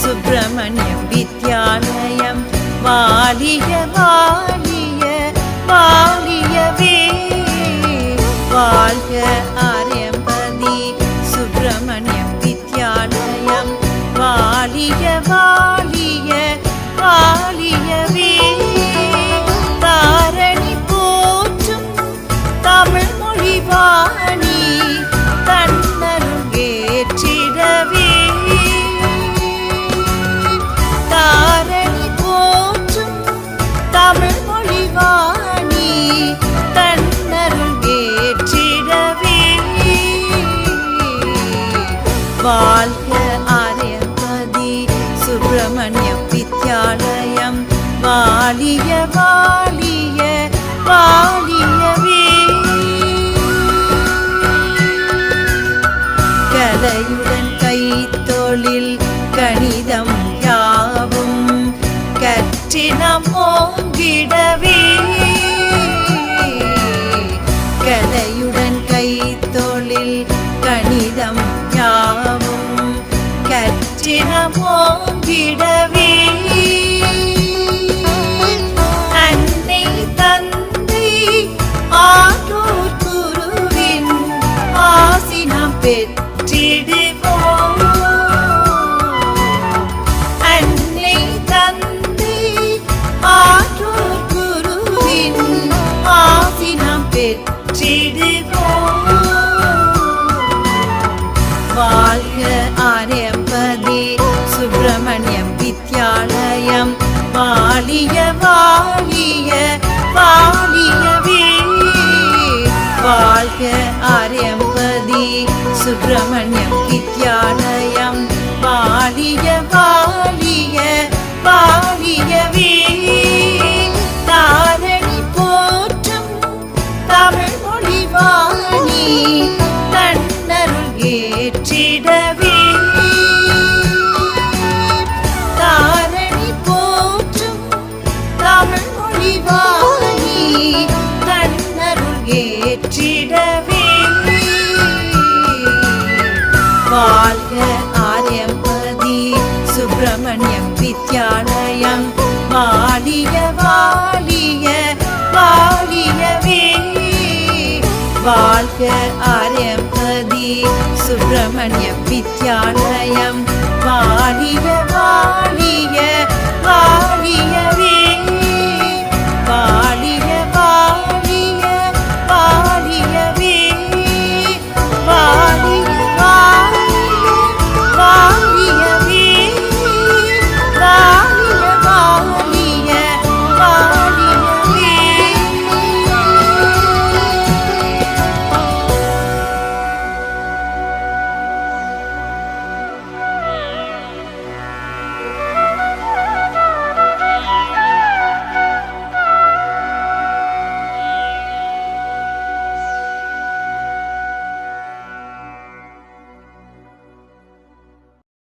சுப்பிரமணியம் வித்யாலயம் வாலிய வாலிய வாலியவே வாழ்க ஆரியம்பதி சுப்பிரமணியம் வித்யாலயம் வாலிய வாலிய வாலியவே தாரணி போற்றும் தமிழ் மொழி வாணி தன்னருங்கேற்றிடவே தாரணி போற்றும் தமிழ் மொழி வாணி தன்னருங்கேற்றிடவே வாழ்க ஆரியம்பதி சுப்பிரமணியம் வித்யாலயம் வாலிய வாலிய வாலியவே கலையுடன் கைத்தொழில் கணிதம் யாவும் கற்றினம் ஓங்கிடவே கலையுடன் கைத்தொழில் கணிதம் யாவும் கற்றினம் ஓங்கிடவே அன்னை தந்தை ஆற்றோர் குருவின் ஆசி நாம் பெற்றிடுவோம் அன்னை தந்தை ஆற்றோர் குருவின் ஆசி நாம் பெற்றிடுவோம் வாழ்க ஆரியம்பதி சுப்பிரமணியம் வித்யாலயம் வாலிய வாலிய வாலியவே வாழ்க ஆரியம்பதி சுப்பிரமணியம் வித்யாலயம் வாலிய வாலிய வாலியவே தாரணி போற்றும் தமிழ் மொழி வாணி தன்னருங்கேற்றிடவே தாரணி போற்றும் தமிழ் மொழி வாணி தன்னருங்கேற்றிடவே வாழ்க ஆரியம்பதி சுப்பிரமணியம் வித்யாலயம் வாலிய வாலிய வாலியவே வாழ்க ஆரியம்பதி சுப்பிரமணியம் வித்யாலயம் வாலிய